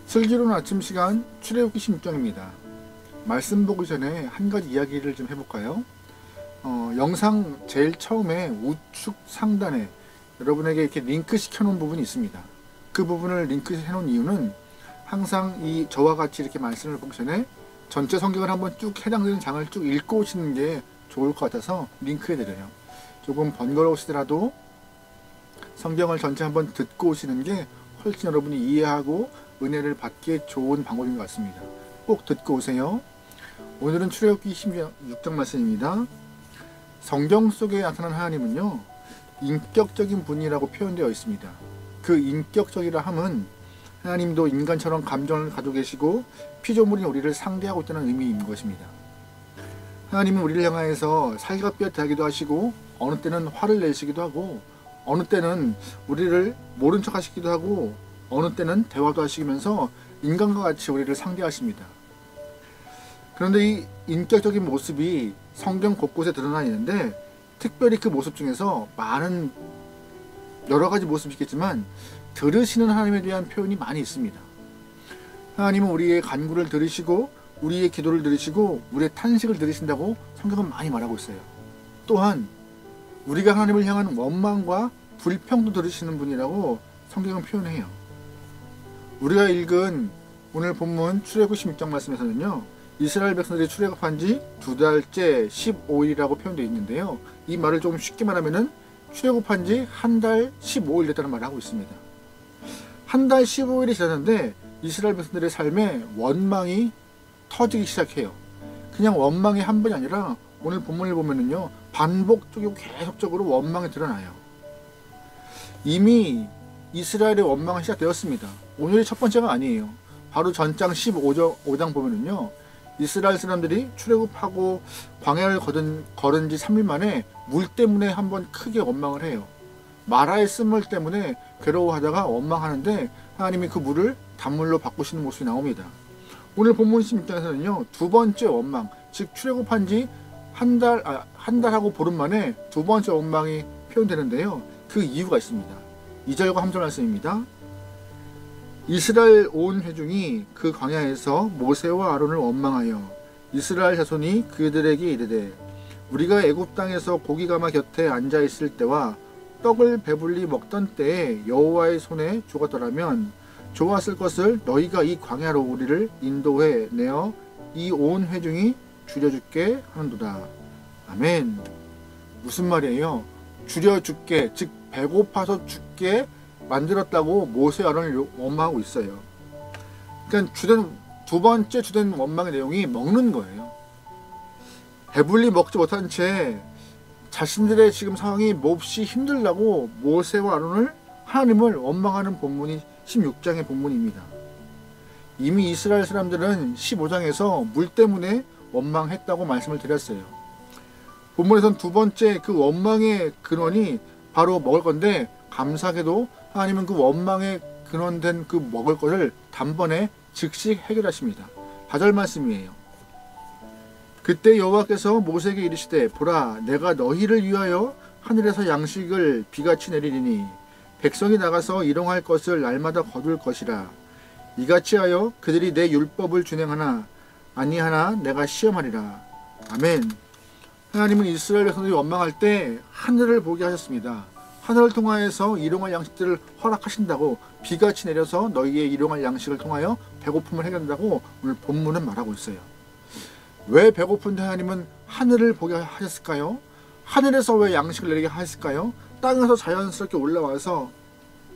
슬기로운 아침 시간 출애굽기 16장입니다. 말씀 보기 전에 한 가지 이야기를 좀 해볼까요? 영상 제일 처음에 우측 상단에 여러분에게 이렇게 링크 시켜놓은 부분이 있습니다. 그 부분을 링크 해놓은 이유는 항상 저와 같이 이렇게 말씀을 보기 전에 전체 성경을 한번 쭉 해당되는 장을 쭉 읽고 오시는 게 좋을 것 같아서 링크해드려요. 조금 번거로우시더라도 성경을 전체 한번 듣고 오시는 게 훨씬 여러분이 이해하고 은혜를 받기에 좋은 방법인 것 같습니다. 꼭 듣고 오세요. 오늘은 출애굽기 16장 말씀입니다. 성경 속에 나타난 하나님은요, 인격적인 분이라고 표현되어 있습니다. 그 인격적이라 함은 하나님도 인간처럼 감정을 가지고 계시고 피조물인 우리를 상대하고 있다는 의미인 것입니다. 하나님은 우리를 향하여서 살갑게 대하기도 하시고 어느 때는 화를 내시기도 하고 어느 때는 우리를 모른 척 하시기도 하고 어느 때는 대화도 하시면서 인간과 같이 우리를 상대하십니다. 그런데 이 인격적인 모습이 성경 곳곳에 드러나 있는데 특별히 그 모습 중에서 많은 여러 가지 모습이 있겠지만 들으시는 하나님에 대한 표현이 많이 있습니다. 하나님은 우리의 간구를 들으시고 우리의 기도를 들으시고 우리의 탄식을 들으신다고 성경은 많이 말하고 있어요. 또한 우리가 하나님을 향한 원망과 불평도 들으시는 분이라고 성경은 표현해요. 우리가 읽은 오늘 본문 출애굽 16장 말씀에서는요, 이스라엘 백성들이 출애굽한 지 2달째 15일이라고 표현되어 있는데요, 이 말을 조금 쉽게 말하면은 출애굽한 지 한 달 15일 됐다는 말을 하고 있습니다. 한 달 15일이 지났는데 이스라엘 백성들의 삶에 원망이 터지기 시작해요. 그냥 원망이 한 번이 아니라 오늘 본문을 보면은요, 반복적이고 계속적으로 원망이 드러나요. 이미 이스라엘의 원망은 시작되었습니다. 오늘이 첫 번째가 아니에요. 바로 전장 15장 보면은요, 이스라엘 사람들이 출애굽하고 광야를 걸은 지 3일 만에 물 때문에 한번 크게 원망을 해요. 마라의 쓴물 때문에 괴로워하다가 원망하는데 하나님이 그 물을 단물로 바꾸시는 모습이 나옵니다. 오늘 본문 16장에서는요, 두 번째 원망, 즉 출애굽한 지 한 달하고 보름 만에 두 번째 원망이 표현되는데요, 그 이유가 있습니다. 2절과 3절 말씀입니다. 이스라엘 온 회중이 그 광야에서 모세와 아론을 원망하여 이스라엘 자손이 그들에게 이르되 우리가 애굽 땅에서 고기가마 곁에 앉아 있을 때와 떡을 배불리 먹던 때에 여호와의 손에 죽었더라면 좋았을 것을 너희가 이 광야로 우리를 인도해 내어 이 온 회중이 줄여 죽게 하는도다. 아멘. 무슨 말이에요? 줄여 죽게, 즉 배고파서 죽게 만들었다고 모세 아론을 원망하고 있어요. 그러니까 두 번째 주된 원망의 내용이 먹는 거예요. 배불리 먹지 못한 채 자신들의 지금 상황이 몹시 힘들다고 모세와 아론을, 하나님을 원망하는 본문이 16장의 본문입니다. 이미 이스라엘 사람들은 15장에서 물 때문에 원망했다고 말씀을 드렸어요. 본문에선 두 번째 그 원망의 근원이 바로 먹을 건데, 감사하게도 하나님은 그 원망의 근원된 그 먹을 것을 단번에 즉시 해결하십니다. 4절 말씀이에요. 그때 여호와께서 모세에게 이르시되 보라, 내가 너희를 위하여 하늘에서 양식을 비같이 내리리니 백성이 나가서 일용할 것을 날마다 거둘 것이라. 이같이 하여 그들이 내 율법을 준행하나 아니하나 내가 시험하리라. 아멘. 하나님은 이스라엘 백성들이 원망할 때 하늘을 보게 하셨습니다. 하늘을 통하여서 일용할 양식들을 허락하신다고, 비같이 내려서 너희의 일용할 양식을 통하여 배고픔을 해결한다고 오늘 본문은 말하고 있어요. 왜 배고픈데 하나님은 하늘을 보게 하셨을까요? 하늘에서 왜 양식을 내리게 하셨을까요? 땅에서 자연스럽게 올라와서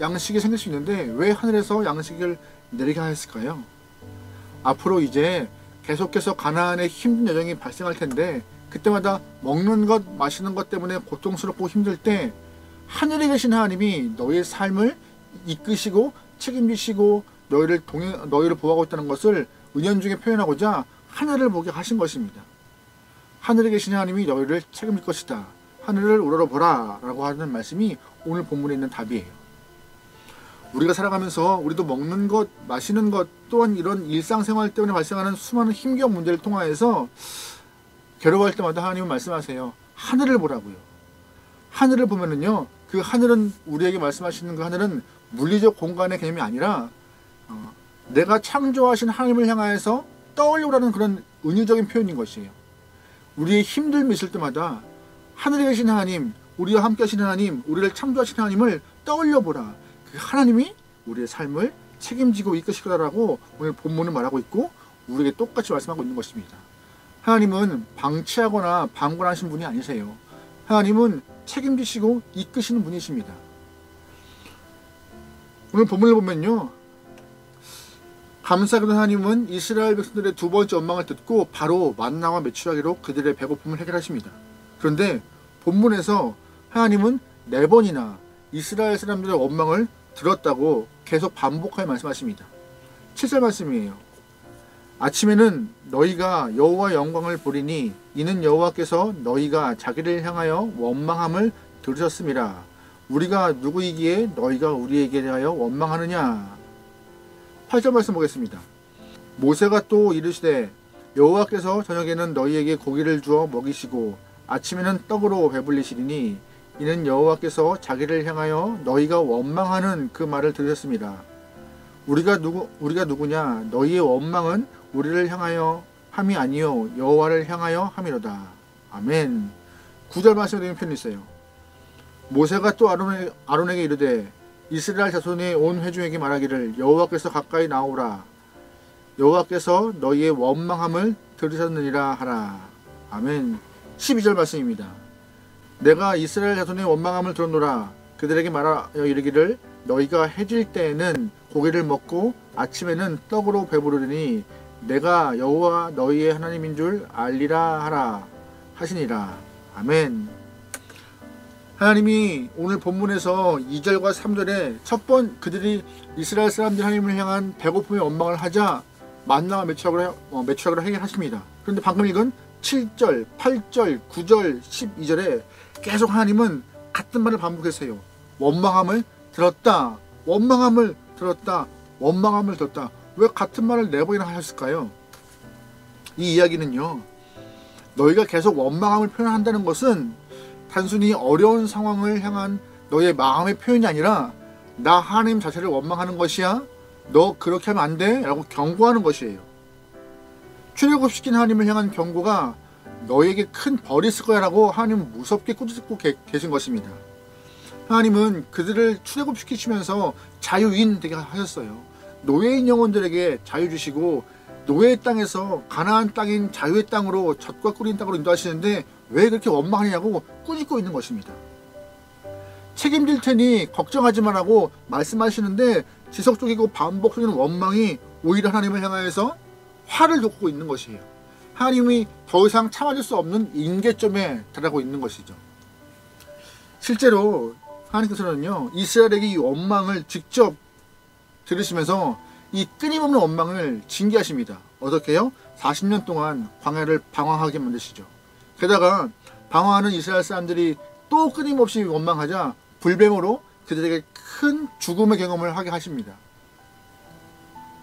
양식이 생길 수 있는데 왜 하늘에서 양식을 내리게 하셨을까요? 앞으로 이제 계속해서 가나안의 힘든 여정이 발생할 텐데 그때마다 먹는 것, 마시는 것 때문에 고통스럽고 힘들 때 하늘에 계신 하나님이 너희의 삶을 이끄시고 책임지시고 너희를 보호하고 있다는 것을 은연중에 표현하고자 하늘을 보게 하신 것입니다. 하늘에 계신 하나님이 너희를 책임질 것이다. 하늘을 우러러보라 라고 하는 말씀이 오늘 본문에 있는 답이에요. 우리가 살아가면서 우리도 먹는 것, 마시는 것, 또한 이런 일상생활 때문에 발생하는 수많은 힘겨운 문제를 통하여서 괴로워할 때마다 하나님은 말씀하세요. 하늘을 보라고요. 하늘을 보면은요, 그 하늘은, 우리에게 말씀하시는 그 하늘은 물리적 공간의 개념이 아니라 내가 창조하신 하나님을 향하여서 떠올려라는 그런 은유적인 표현인 것이에요. 우리의 힘듦이 있을 때마다 하늘에 계신 하나님, 우리와 함께 하시는 하나님, 우리를 창조하신 하나님을 떠올려보라. 그 하나님이 우리의 삶을 책임지고 이끄실 거라고 오늘 본문은 말하고 있고 우리에게 똑같이 말씀하고 있는 것입니다. 하나님은 방치하거나 방관하신 분이 아니세요. 하나님은 책임지시고 이끄시는 분이십니다. 오늘 본문을 보면요, 감사하게도 하나님은 이스라엘 백성들의 두 번째 원망을 듣고 바로 만나와 메추라기로 그들의 배고픔을 해결하십니다. 그런데 본문에서 하나님은 4번이나 이스라엘 사람들의 원망을 들었다고 계속 반복하여 말씀하십니다. 7절 말씀이에요. 아침에는 너희가 여호와의 영광을 보리니 이는 여호와께서 너희가 자기를 향하여 원망함을 들으셨음이라. 우리가 누구이기에 너희가 우리에게 대하여 원망하느냐. 8절 말씀 보겠습니다. 모세가 또 이르시되 여호와께서 저녁에는 너희에게 고기를 주어 먹이시고 아침에는 떡으로 배불리시리니 이는 여호와께서 자기를 향하여 너희가 원망하는 그 말을 들으셨습니다. 우리가 누구냐? 너희의 원망은 우리를 향하여 함이 아니요 여호와를 향하여 함이로다. 아멘. 9절 말씀에 되는 표현이 있어요. 모세가 또 아론에게 이르되 이스라엘 자손의 온 회중에게 말하기를 여호와께서 가까이 나오라. 여호와께서 너희의 원망함을 들으셨느니라 하라. 아멘. 12절 말씀입니다. 내가 이스라엘 자손의 원망함을 들었노라. 그들에게 말하여 이르기를 너희가 해질 때에는 고기를 먹고 아침에는 떡으로 배부르리니 내가 여호와 너희의 하나님인 줄 알리라 하라 하시니라. 아멘. 하나님이 오늘 본문에서 2절과 3절에 그들이 이스라엘 사람들 하나님을 향한 배고픔의 원망을 하자 만나와 메추라기로 해결하십니다. 그런데 방금 읽은 7절, 8절, 9절, 12절에 계속 하나님은 같은 말을 반복했어요. 원망함을 들었다. 원망함을 들었다. 원망함을 들었다. 왜 같은 말을 4번이나 하셨을까요? 이 이야기는요, 너희가 계속 원망함을 표현한다는 것은 단순히 어려운 상황을 향한 너의 마음의 표현이 아니라 나 하나님 자체를 원망하는 것이야. 너 그렇게 하면 안 돼 라고 경고하는 것이에요. 출애굽시킨 하나님을 향한 경고가 너에게 큰 벌이 있을 거야 라고 하나님은 무섭게 꾸짖고 계신 것입니다. 하나님은 그들을 출애굽시키시면서 자유인 되게 하셨어요. 노예인 영혼들에게 자유 주시고 노예의 땅에서 가나안 땅인 자유의 땅으로 젖과 꿀인 땅으로 인도하시는데 왜 그렇게 원망하냐고 꾸짖고 있는 것입니다. 책임질 테니 걱정하지 말라고 말씀하시는데 지속적이고 반복적인 원망이 오히려 하나님을 향하여서 화를 돋고 있는 것이에요. 하나님이 더 이상 참아줄 수 없는 임계점에 달하고 있는 것이죠. 실제로 하나님께서는요, 이스라엘에게 이 원망을 직접 들으시면서 이 끊임없는 원망을 징계하십니다. 어떻게요? 40년 동안 광야를 방황하게 만드시죠. 게다가 방황하는 이스라엘 사람들이 또 끊임없이 원망하자 불뱀으로 그들에게 큰 죽음의 경험을 하게 하십니다.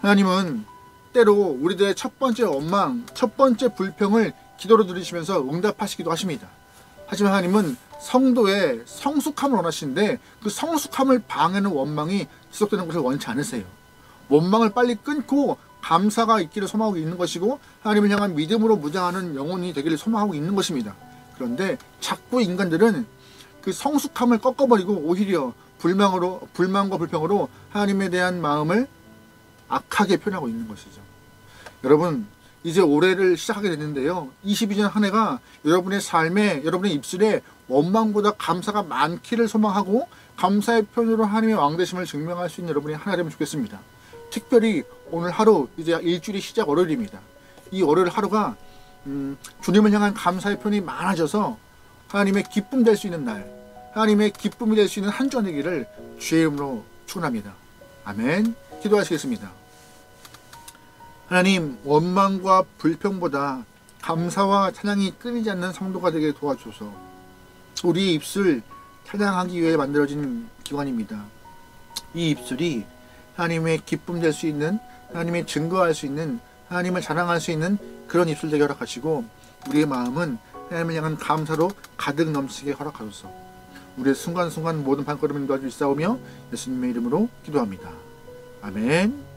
하나님은 때로 우리들의 첫 번째 원망, 첫 번째 불평을 기도로 들으시면서 응답하시기도 하십니다. 하지만 하나님은 성도의 성숙함을 원하시는데 그 성숙함을 방해하는 원망이 지속되는 것을 원치 않으세요. 원망을 빨리 끊고 감사가 있기를 소망하고 있는 것이고 하나님을 향한 믿음으로 무장하는 영혼이 되기를 소망하고 있는 것입니다. 그런데 자꾸 인간들은 그 성숙함을 꺾어버리고 오히려 불만과 불평으로 하나님에 대한 마음을 악하게 표현하고 있는 것이죠. 여러분, 이제 올해를 시작하게 됐는데요, 22년 한 해가 여러분의 삶에, 여러분의 입술에 원망보다 감사가 많기를 소망하고 감사의 표현으로 하나님의 왕되심을 증명할 수 있는 여러분이 하나 되면 좋겠습니다. 특별히 오늘 하루, 이제 일주일이 시작 월요일입니다. 이 월요일 하루가 주님을 향한 감사의 표현이 많아져서 하나님의 기쁨 될 수 있는 날, 하나님의 기쁨이 될 수 있는 한 주 되기를 주의 이름으로 축원합니다. 아멘. 기도하시겠습니다. 하나님, 원망과 불평보다 감사와 찬양이 끊이지 않는 성도가 되게 도와주소서. 우리의 입술 찬양하기 위해 만들어진 기관입니다. 이 입술이 하나님의 기쁨 될 수 있는, 하나님의 증거할 수 있는, 하나님을 자랑할 수 있는 그런 입술 되게 허락하시고 우리의 마음은 하나님을 향한 감사로 가득 넘치게 허락하소서. 우리의 순간순간 모든 발걸음을 도와주시사오며 예수님의 이름으로 기도합니다. 아멘.